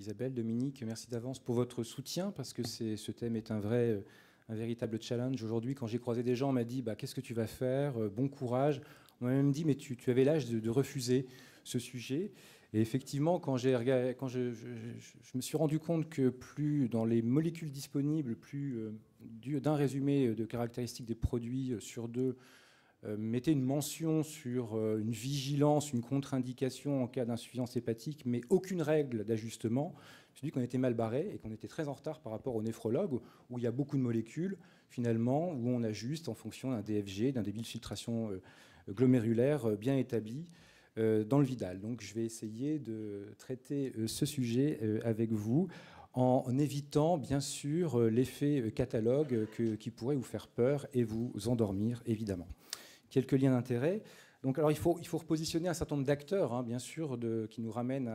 Isabelle, Dominique, merci d'avance pour votre soutien, parce que ce thème est un véritable challenge. Aujourd'hui, quand j'ai croisé des gens, on m'a dit qu'est-ce que tu vas faire, bon courage. On m'a même dit mais tu avais l'âge de refuser ce sujet. Et effectivement, quand je me suis rendu compte que plus dans les molécules disponibles, plus d'un résumé de caractéristiques des produits sur deux mettait une mention sur une vigilance, une contre-indication en cas d'insuffisance hépatique, mais aucune règle d'ajustement, je me suis dit qu'on était mal barré et qu'on était très en retard par rapport aux néphrologues, où il y a beaucoup de molécules, finalement, où on ajuste en fonction d'un DFG, d'un débit de filtration glomérulaire bien établi dans le Vidal. Donc je vais essayer de traiter ce sujet avec vous en évitant, bien sûr, l'effet catalogue qui pourrait vous faire peur et vous endormir, évidemment. Quelques liens d'intérêt. Donc, alors, il faut repositionner un certain nombre d'acteurs, bien sûr, qui nous ramènent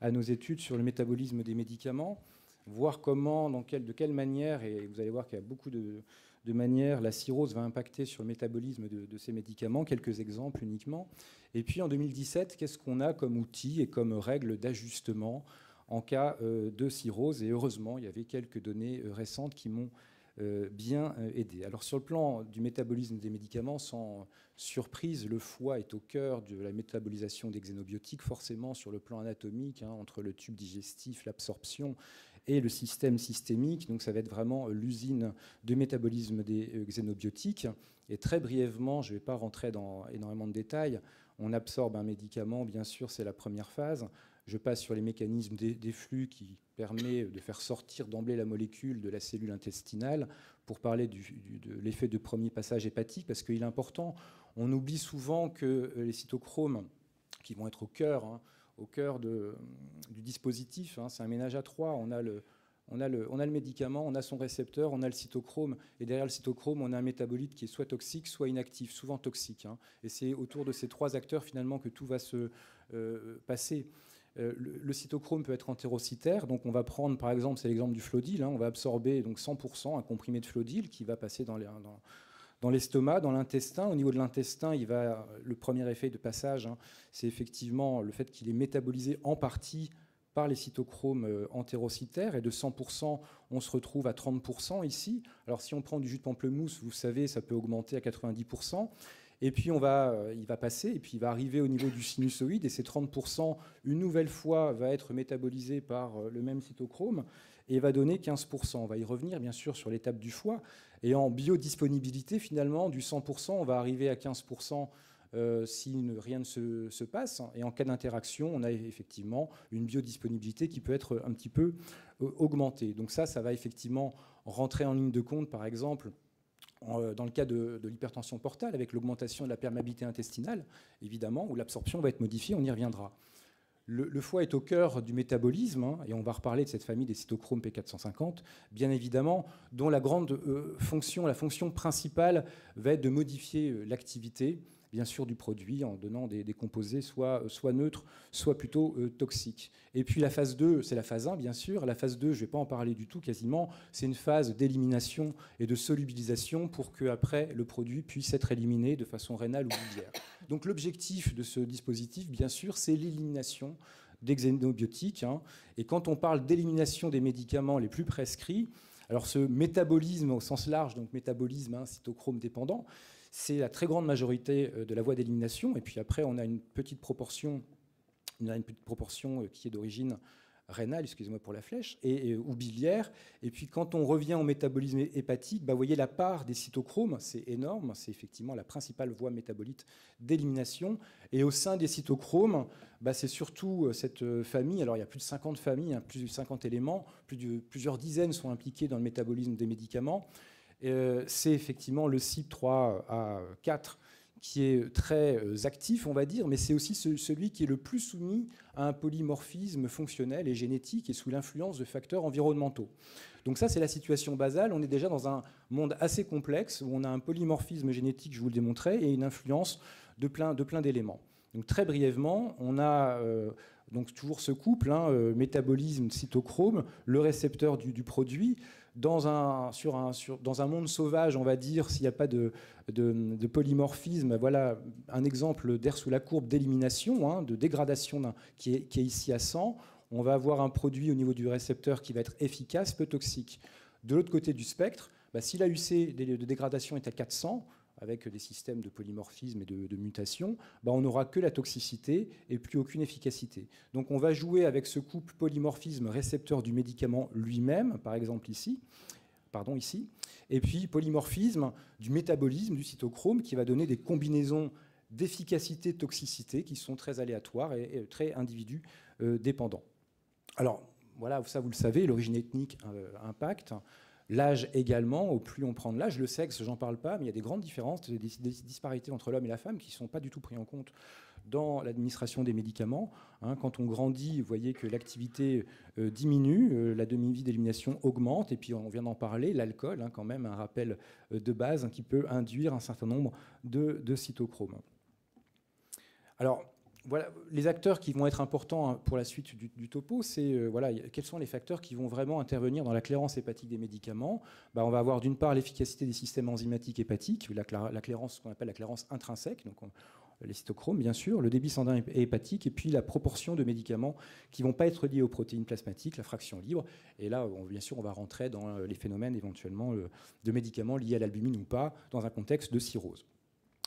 à nos études sur le métabolisme des médicaments, voir comment, de quelle manière, et vous allez voir qu'il y a beaucoup de manières, la cirrhose va impacter sur le métabolisme de ces médicaments, quelques exemples uniquement. Et puis, en 2017, qu'est-ce qu'on a comme outil et comme règle d'ajustement en cas de cirrhose? Et heureusement, il y avait quelques données récentes qui m'ont bien aidé. Alors sur le plan du métabolisme des médicaments, sans surprise, le foie est au cœur de la métabolisation des xénobiotiques, forcément sur le plan anatomique, entre le tube digestif, l'absorption et le système systémique. Donc ça va être vraiment l'usine de métabolisme des xénobiotiques. Et très brièvement, je ne vais pas rentrer dans énormément de détails, on absorbe un médicament, bien sûr, c'est la première phase. Je passe sur les mécanismes des flux qui permet de faire sortir d'emblée la molécule de la cellule intestinale pour parler de l'effet de premier passage hépatique, parce qu'il est important. On oublie souvent que les cytochromes, qui vont être au cœur du dispositif, c'est un ménage à trois. On a le médicament, on a son récepteur, on a le cytochrome, et derrière le cytochrome, on a un métabolite qui est soit toxique, soit inactif, souvent toxique. Et c'est autour de ces trois acteurs, finalement, que tout va se passer. Le cytochrome peut être entérocytaire, donc on va prendre, par exemple, c'est l'exemple du Flodil, on va absorber donc 100% un comprimé de Flodil qui va passer dans l'estomac, dans l'intestin. Au niveau de l'intestin, le premier effet de passage, c'est effectivement le fait qu'il est métabolisé en partie par les cytochromes entérocytaires, et de 100%, on se retrouve à 30% ici. Alors si on prend du jus de pamplemousse, vous savez, ça peut augmenter à 90%. Et puis il va passer, et puis il va arriver au niveau du sinusoïde, et ces 30%, une nouvelle fois, va être métabolisé par le même cytochrome, et va donner 15%. On va y revenir, bien sûr, sur l'étape du foie. Et en biodisponibilité, finalement, du 100%, on va arriver à 15% si rien ne se passe. Et en cas d'interaction, on a effectivement une biodisponibilité qui peut être un petit peu augmentée. Donc ça va effectivement rentrer en ligne de compte, par exemple, dans le cas de l'hypertension portale, avec l'augmentation de la perméabilité intestinale, évidemment, où l'absorption va être modifiée, on y reviendra. Le foie est au cœur du métabolisme, et on va reparler de cette famille des cytochromes P450, bien évidemment, dont la grande fonction, la fonction principale, va être de modifier l'activité, bien sûr, du produit, en donnant des composés soit neutres, soit plutôt toxiques. Et puis la phase 2, c'est la phase 1, bien sûr. La phase 2, je ne vais pas en parler du tout, quasiment. C'est une phase d'élimination et de solubilisation pour qu'après, le produit puisse être éliminé de façon rénale ou biliaire. Donc l'objectif de ce dispositif, bien sûr, c'est l'élimination des xénobiotiques. Et quand on parle d'élimination des médicaments les plus prescrits, alors ce métabolisme au sens large, donc métabolisme cytochrome dépendant, c'est la très grande majorité de la voie d'élimination. Et puis après, on a une petite proportion qui est d'origine rénale, excusez-moi pour la flèche, ou biliaire. Et puis quand on revient au métabolisme hépatique, vous voyez la part des cytochromes, c'est énorme, c'est effectivement la principale voie métabolite d'élimination. Et au sein des cytochromes, c'est surtout cette famille, alors il y a plus de 50 familles, plus de 50 éléments, plusieurs dizaines sont impliqués dans le métabolisme des médicaments. C'est effectivement le CYP3A4 qui est très actif, on va dire, mais c'est aussi celui qui est le plus soumis à un polymorphisme fonctionnel et génétique et sous l'influence de facteurs environnementaux. Donc ça, c'est la situation basale. On est déjà dans un monde assez complexe où on a un polymorphisme génétique, je vous le démontrais, et une influence de plein d'éléments. Donc très brièvement, on a donc toujours ce couple, métabolisme, cytochrome, le récepteur du produit. Dans un monde sauvage, on va dire, s'il n'y a pas de polymorphisme, voilà un exemple d'air sous la courbe d'élimination, de dégradation qui est ici à 100. on va avoir un produit au niveau du récepteur qui va être efficace, peu toxique. De l'autre côté du spectre, si l'AUC de dégradation est à 400, avec des systèmes de polymorphisme et de mutation, on n'aura que la toxicité et plus aucune efficacité. Donc on va jouer avec ce couple polymorphisme récepteur du médicament lui-même, par exemple ici, et puis polymorphisme du métabolisme du cytochrome qui va donner des combinaisons d'efficacité, toxicité qui sont très aléatoires et très individus dépendants. Alors voilà, ça vous le savez, l'origine ethnique impacte. L'âge également, au plus on prend de l'âge, le sexe, j'en parle pas, mais il y a des grandes différences, des disparités entre l'homme et la femme qui ne sont pas du tout prises en compte dans l'administration des médicaments. Quand on grandit, vous voyez que l'activité diminue, la demi-vie d'élimination augmente, et puis on vient d'en parler, l'alcool, quand même, un rappel de base qui peut induire un certain nombre de cytochromes. Alors, voilà, les acteurs qui vont être importants pour la suite du topo, c'est quels sont les facteurs qui vont vraiment intervenir dans la clairance hépatique des médicaments. On va avoir d'une part l'efficacité des systèmes enzymatiques hépatiques, la clairance, ce qu'on appelle la clairance intrinsèque, donc les cytochromes bien sûr, le débit sanguin et hépatique, et puis la proportion de médicaments qui ne vont pas être liés aux protéines plasmatiques, la fraction libre. Et là, bien sûr, on va rentrer dans les phénomènes éventuellement de médicaments liés à l'albumine ou pas, dans un contexte de cirrhose.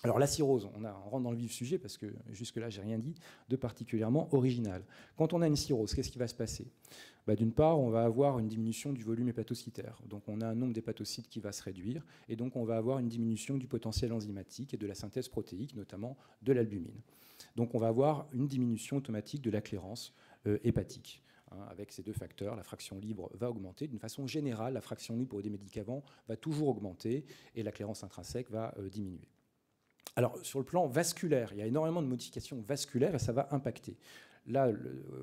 Alors la cirrhose, on rentre dans le vif du sujet parce que jusque-là, j'ai rien dit de particulièrement original. Quand on a une cirrhose, qu'est-ce qui va se passer ? D'une part, on va avoir une diminution du volume hépatocytaire. Donc on a un nombre d'hépatocytes qui va se réduire et donc on va avoir une diminution du potentiel enzymatique et de la synthèse protéique, notamment de l'albumine. Donc on va avoir une diminution automatique de la clairance hépatique. Avec ces deux facteurs, la fraction libre va augmenter. D'une façon générale, la fraction libre des médicaments va toujours augmenter et la clairance intrinsèque va diminuer. Alors, sur le plan vasculaire, il y a énormément de modifications vasculaires et ça va impacter. Là,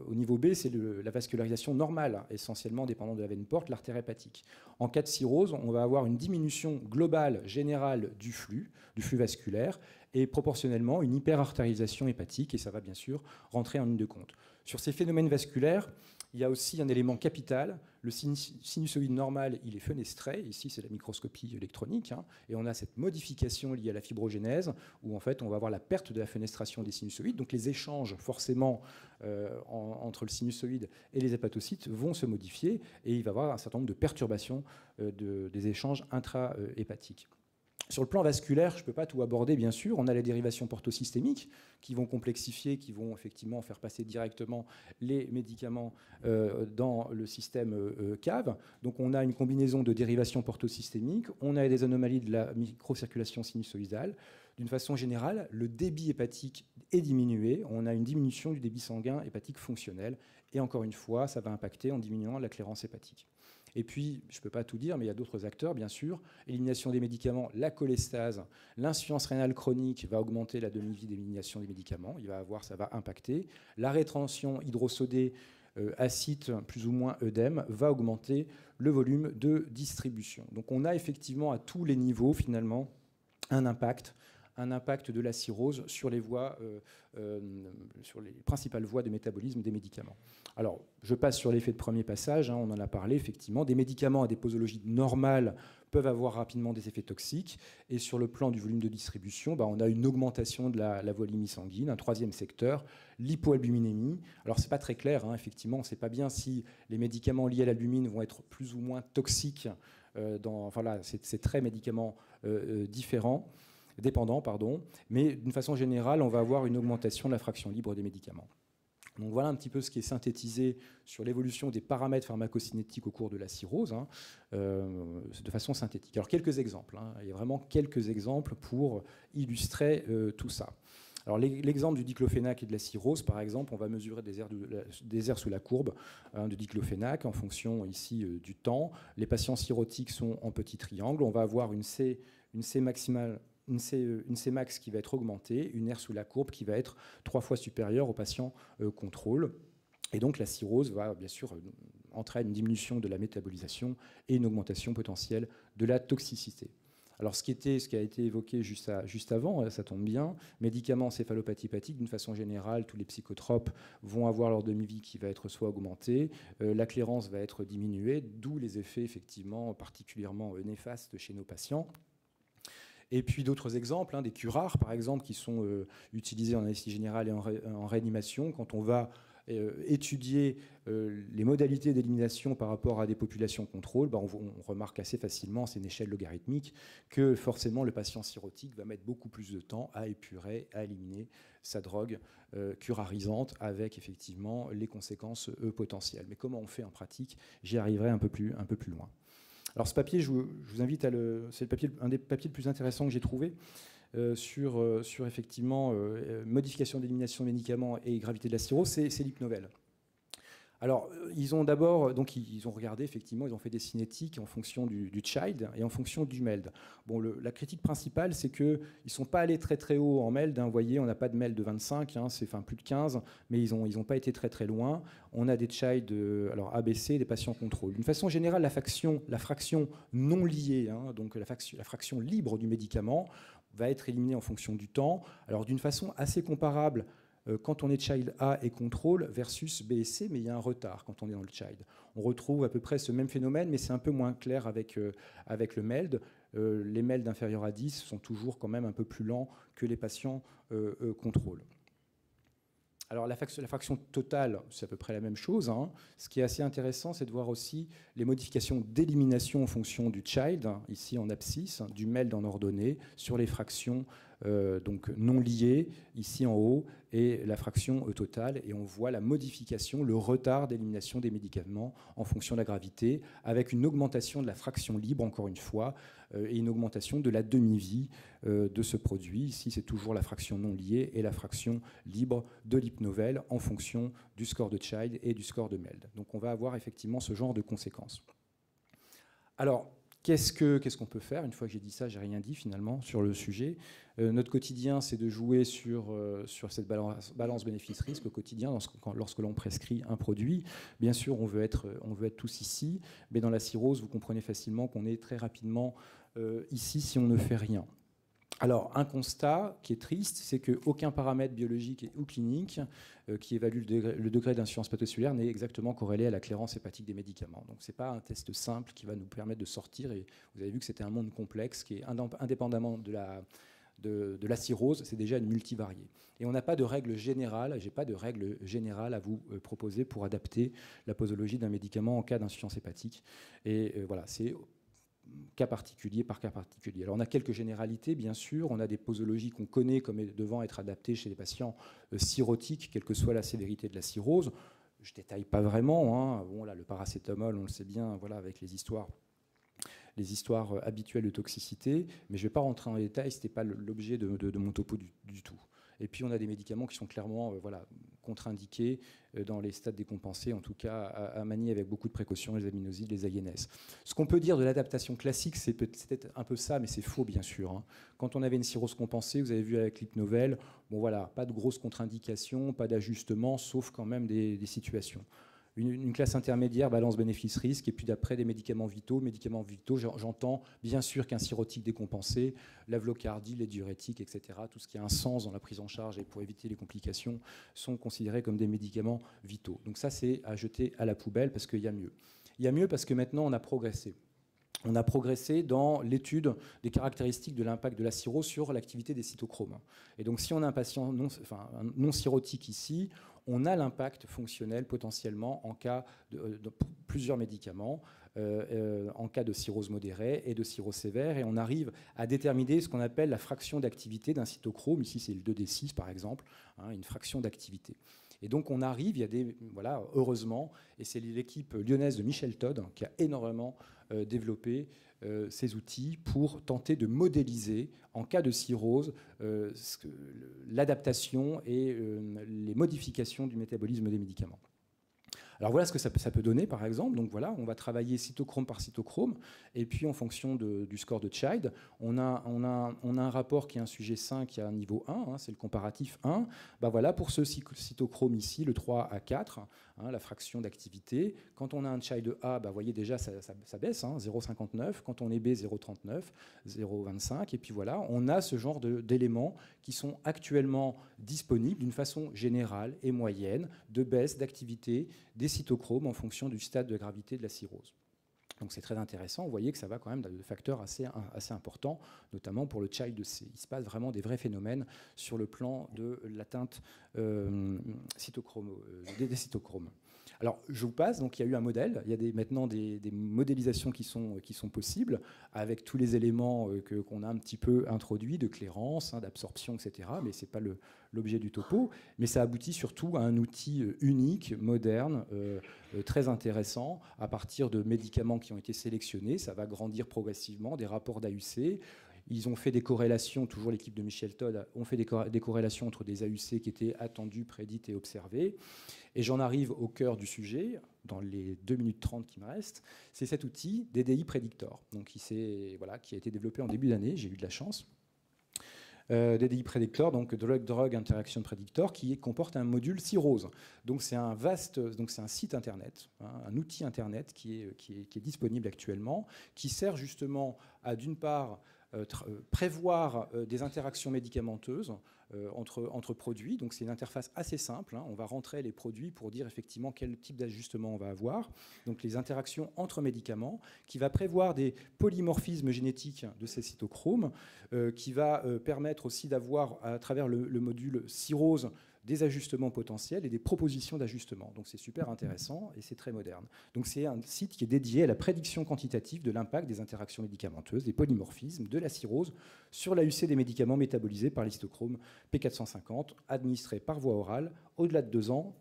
au niveau B, c'est la vascularisation normale, essentiellement dépendant de la veine porte, l'artère hépatique. En cas de cirrhose, on va avoir une diminution globale, générale du flux vasculaire, et proportionnellement une hyperartérialisation hépatique, et ça va bien sûr rentrer en ligne de compte. Sur ces phénomènes vasculaires, il y a aussi un élément capital. Le sinusoïde normal, il est fenestré. Ici, c'est la microscopie électronique. Et on a cette modification liée à la fibrogénèse, où en fait, on va avoir la perte de la fenestration des sinusoïdes. Donc les échanges, forcément, entre le sinusoïde et les hépatocytes vont se modifier. Et il va y avoir un certain nombre de perturbations des échanges intra-hépatiques. Sur le plan vasculaire, je ne peux pas tout aborder, bien sûr. On a les dérivations portosystémiques qui vont complexifier, qui vont effectivement faire passer directement les médicaments dans le système cave. Donc on a une combinaison de dérivations portosystémiques, on a des anomalies de la microcirculation sinusoïdale. D'une façon générale, le débit hépatique est diminué. On a une diminution du débit sanguin hépatique fonctionnel. Et encore une fois, ça va impacter en diminuant la clairance hépatique. Et puis, je ne peux pas tout dire, mais il y a d'autres acteurs, bien sûr. Élimination des médicaments, la cholestase, l'insuffisance rénale chronique va augmenter la demi-vie d'élimination des médicaments. Ça va impacter. La rétention hydrosodée, acide plus ou moins œdème, va augmenter le volume de distribution. Donc on a effectivement à tous les niveaux, finalement, un impact de la cirrhose sur les principales voies de métabolisme des médicaments. Alors, je passe sur l'effet de premier passage, on en a parlé, effectivement. Des médicaments à des posologies normales peuvent avoir rapidement des effets toxiques. Et sur le plan du volume de distribution, on a une augmentation de la volémie sanguine. Un troisième secteur, l'hypoalbuminémie. Alors, ce n'est pas très clair, effectivement. On ne sait pas bien si les médicaments liés à l'albumine vont être plus ou moins toxiques. C'est très médicaments différents. Dépendant, mais d'une façon générale, on va avoir une augmentation de la fraction libre des médicaments. Donc voilà un petit peu ce qui est synthétisé sur l'évolution des paramètres pharmacocinétiques au cours de la cirrhose, de façon synthétique. Alors quelques exemples, il y a vraiment quelques exemples pour illustrer tout ça. Alors l'exemple du diclofénac et de la cirrhose, par exemple, on va mesurer des aires sous la courbe de diclofénac en fonction ici du temps. Les patients cirrhotiques sont en petit triangle. On va avoir une C maximale, une Cmax qui va être augmentée, une R sous la courbe qui va être 3 fois supérieure au patient contrôle. Et donc la cirrhose va bien sûr entraîner une diminution de la métabolisation et une augmentation potentielle de la toxicité. Alors ce qui a été évoqué juste avant, ça tombe bien, médicaments encéphalopathie hépatique, d'une façon générale, tous les psychotropes vont avoir leur demi-vie qui va être soit augmentée, la clairance va être diminuée, d'où les effets effectivement particulièrement néfastes chez nos patients. Et puis d'autres exemples, des curares par exemple, qui sont utilisés en anesthésie générale et en réanimation. Quand on va étudier les modalités d'élimination par rapport à des populations contrôle, on remarque assez facilement, c'est une échelle logarithmique, que forcément le patient cirrhotique va mettre beaucoup plus de temps à épurer, à éliminer sa drogue curarisante, avec effectivement les conséquences potentielles. Mais comment on fait en pratique? J'y arriverai un peu plus loin. Alors ce papier, je vous invite c'est un des papiers les plus intéressants que j'ai trouvé sur effectivement modification d'élimination de médicaments et gravité de la cirrhose, c'est l'hypnovel. Alors, ils ont d'abord, donc ils ont regardé, effectivement, ils ont fait des cinétiques en fonction du child et en fonction du MELD. Bon, la critique principale, c'est qu'ils ne sont pas allés très très haut en MELD. Vous voyez, on n'a pas de MELD de 25, c'est plus de 15, mais ils ont pas été très très loin. On a des child, alors ABC, des patients contrôle. D'une façon générale, la fraction non liée, donc la fraction libre du médicament, va être éliminée en fonction du temps. Alors, d'une façon assez comparable, quand on est child A et contrôle versus B et C, mais il y a un retard quand on est dans le child. On retrouve à peu près ce même phénomène, mais c'est un peu moins clair avec le MELD. Les MELD inférieurs à 10 sont toujours quand même un peu plus lents que les patients contrôle. Alors la fraction totale, c'est à peu près la même chose. Ce qui est assez intéressant, c'est de voir aussi les modifications d'élimination en fonction du child, ici en abscisse, du MELD en ordonnée, sur les fractions donc non liées, ici en haut, et la fraction totale. Et on voit la modification, le retard d'élimination des médicaments en fonction de la gravité, avec une augmentation de la fraction libre, encore une fois, et une augmentation de la demi-vie de ce produit. Ici, c'est toujours la fraction non liée et la fraction libre de l'hypnovel en fonction du score de child et du score de MELD. Donc on va avoir effectivement ce genre de conséquences. Alors, qu'est-ce qu'on peut faire? Une fois que j'ai dit ça, j'ai rien dit finalement sur le sujet. Notre quotidien, c'est de jouer sur cette balance bénéfice-risque au quotidien lorsque l'on prescrit un produit. Bien sûr, on veut être tous ici, mais dans la cirrhose, vous comprenez facilement qu'on est très rapidement ici si on ne fait rien. Alors, un constat qui est triste, c'est qu'aucun paramètre biologique ou clinique qui évalue le degré d'insuffisance pathocellulaire n'est exactement corrélé à la clairance hépatique des médicaments. Donc, ce n'est pas un test simple qui va nous permettre de sortir. Et vous avez vu que c'était un monde complexe qui est indépendamment de la cirrhose, c'est déjà une multivariée. Et on n'a pas de règle générale, j'ai pas de règle générale à vous proposer pour adapter la posologie d'un médicament en cas d'insuffisance hépatique. Et voilà, c'est cas particulier par cas particulier. Alors on a quelques généralités, bien sûr. On a des posologies qu'on connaît comme devant être adaptées chez les patients cirrhotiques, quelle que soit la sévérité de la cirrhose. Je ne détaille pas vraiment. Bon, là, le paracétamol, on le sait bien, voilà, avec les histoires habituelles de toxicité. Mais je ne vais pas rentrer en détail, ce n'était pas l'objet de mon topo du tout. Et puis on a des médicaments qui sont clairement contre-indiqués dans les stades décompensés, en tout cas à manier avec beaucoup de précautions, les aminosides, les AINS. Ce qu'on peut dire de l'adaptation classique, c'est peut-être un peu ça, mais c'est faux bien sûr. Quand on avait une cirrhose compensée, vous avez vu avec l'hypnovel, bon voilà, pas de grosses contre-indications, pas d'ajustement, sauf quand même des situations. Une classe intermédiaire, balance bénéfice-risque, et puis d'après des médicaments vitaux. Médicaments vitaux, j'entends bien sûr qu'un cirrhotique décompensé, l'avlocardie, les diurétiques, etc., tout ce qui a un sens dans la prise en charge et pour éviter les complications, sont considérés comme des médicaments vitaux. Donc ça, c'est à jeter à la poubelle parce qu'il y a mieux. Il y a mieux parce que maintenant, on a progressé. On a progressé dans l'étude des caractéristiques de l'impact de la cirrhose sur l'activité des cytochromes. Et donc, si on a un patient non cirrhotique ici, on a l'impact fonctionnel potentiellement en cas de plusieurs médicaments, en cas de cirrhose modérée et de cirrhose sévère, et on arrive à déterminer ce qu'on appelle la fraction d'activité d'un cytochrome. Ici, c'est le 2D6 par exemple, une fraction d'activité. Et donc on arrive, il y a heureusement, et c'est l'équipe lyonnaise de Michel Todd qui a énormément développé ces outils pour tenter de modéliser, en cas de cirrhose, l'adaptation et les modifications du métabolisme des médicaments. Alors voilà ce que ça peut donner, par exemple. Donc voilà, on va travailler cytochrome par cytochrome, et puis en fonction du score de Child, on a un rapport qui est un sujet 5 qui a un niveau 1, c'est le comparatif 1. Voilà, pour ce cytochrome ici, le 3 à 4, la fraction d'activité. Quand on a un Child A, vous voyez déjà ça baisse, 0,59. Quand on est B, 0,39, 0,25. Et puis voilà, on a ce genre d'éléments qui sont actuellement disponibles d'une façon générale et moyenne de baisse d'activité des cytochromes en fonction du stade de gravité de la cirrhose. Donc c'est très intéressant. Vous voyez que ça va quand même de facteurs assez importants, notamment pour le Child-C. Il se passe vraiment des vrais phénomènes sur le plan de l'atteinte des cytochromes. Alors, je vous passe. Donc, il y a eu un modèle. Il y a maintenant des modélisations qui sont possibles avec tous les éléments qu'on a un petit peu introduits de clairance, d'absorption, etc. Mais ce n'est pas l'objet du topo. Mais ça aboutit surtout à un outil unique, moderne, très intéressant, à partir de médicaments qui ont été sélectionnés. Ça va grandir progressivement, des rapports d'AUC. Ils ont fait des corrélations, toujours l'équipe de Michel Todd ont fait des corrélations entre des AUC qui étaient attendues, prédites et observées. Et j'en arrive au cœur du sujet, dans les 2 minutes 30 qui me restent. C'est cet outil, DDI Predictor, donc qui a été développé en début d'année, j'ai eu de la chance. DDI Predictor, donc Drug-Drug Interaction Predictor, qui comporte un module Cirrhose. Donc c'est un site internet, un outil internet qui est disponible actuellement, qui sert justement à, d'une part, prévoir des interactions médicamenteuses entre produits. Donc c'est une interface assez simple. On va rentrer les produits pour dire effectivement quel type d'ajustement on va avoir. Donc les interactions entre médicaments, qui va prévoir des polymorphismes génétiques de ces cytochromes, qui va permettre aussi d'avoir, à travers le module Cirrhose, des ajustements potentiels et des propositions d'ajustement. Donc c'est super intéressant et c'est très moderne. Donc c'est un site qui est dédié à la prédiction quantitative de l'impact des interactions médicamenteuses, des polymorphismes, de la cirrhose sur l'AUC des médicaments métabolisés par les cytochromes P450, administrés par voie orale, au-delà de 2 ans.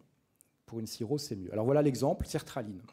Pour une cirrhose, c'est mieux. Alors voilà l'exemple, sertraline.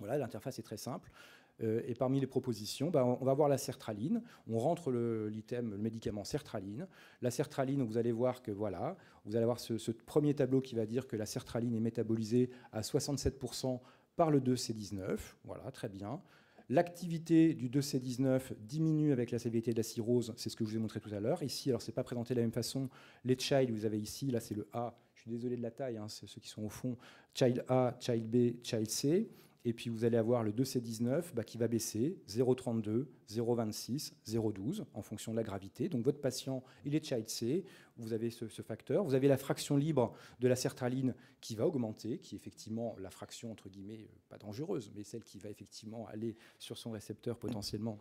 Voilà, l'interface est très simple. Et parmi les propositions, on va voir la sertraline. On rentre le médicament sertraline. La sertraline, vous allez voir que voilà, vous allez avoir ce premier tableau qui va dire que la sertraline est métabolisée à 67% par le 2C19. Voilà, très bien. L'activité du 2C19 diminue avec la sévérité de la cirrhose, c'est ce que je vous ai montré tout à l'heure. Ici, alors c'est pas présenté de la même façon. Les child, vous avez ici, là c'est le A. Je suis désolé de la taille, c'est ceux qui sont au fond. Child A, child B, child C. Et puis vous allez avoir le 2C19 qui va baisser 0,32, 0,26, 0,12 en fonction de la gravité. Donc votre patient, il est child C, vous avez ce facteur. Vous avez la fraction libre de la sertraline qui va augmenter, qui est effectivement la fraction, entre guillemets, pas dangereuse, mais celle qui va effectivement aller sur son récepteur potentiellement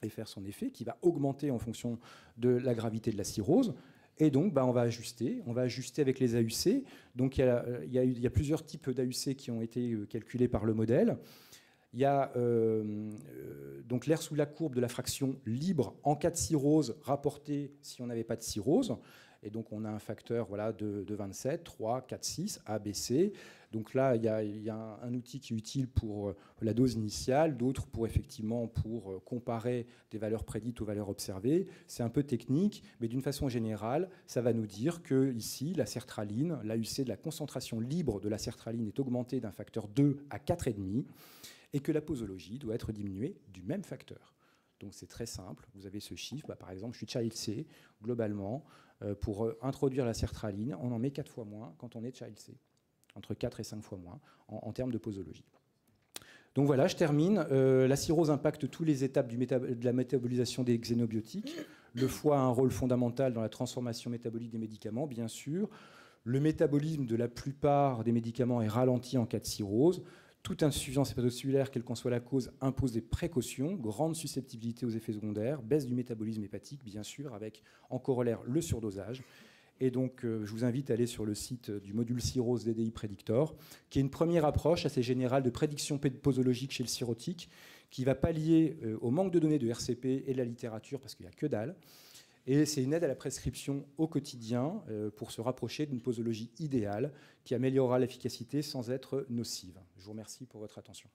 et faire son effet, qui va augmenter en fonction de la gravité de la cirrhose. Et donc, on va ajuster avec les AUC. Donc, il y a plusieurs types d'AUC qui ont été calculés par le modèle. Il y a donc l'air sous la courbe de la fraction libre en cas de cirrhose rapporté si on n'avait pas de cirrhose. Et donc, on a un facteur de 27, 3, 4, 6, A, B, C. Donc là, il y a un outil qui est utile pour la dose initiale, d'autres pour comparer des valeurs prédites aux valeurs observées. C'est un peu technique, mais d'une façon générale, ça va nous dire que ici, la sertraline, l'AUC de la concentration libre de la sertraline est augmentée d'un facteur 2 à 4,5 et que la posologie doit être diminuée du même facteur. Donc c'est très simple, vous avez ce chiffre, par exemple, je suis child C, globalement, pour introduire la sertraline, on en met 4 fois moins quand on est child C, entre 4 et 5 fois moins en termes de posologie. Donc voilà, je termine. La cirrhose impacte toutes les étapes de la métabolisation des xénobiotiques. Le foie a un rôle fondamental dans la transformation métabolique des médicaments, bien sûr. Le métabolisme de la plupart des médicaments est ralenti en cas de cirrhose. Toute insuffisance hépatocellulaire, quelle qu'en soit la cause, impose des précautions, grande susceptibilité aux effets secondaires, baisse du métabolisme hépatique, bien sûr, avec en corollaire le surdosage. Et donc, je vous invite à aller sur le site du module Cirrhose DDI Predictor, qui est une première approche assez générale de prédiction posologique chez le cirrhotique, qui va pallier au manque de données de RCP et de la littérature, parce qu'il n'y a que dalle. Et c'est une aide à la prescription au quotidien pour se rapprocher d'une posologie idéale qui améliorera l'efficacité sans être nocive. Je vous remercie pour votre attention.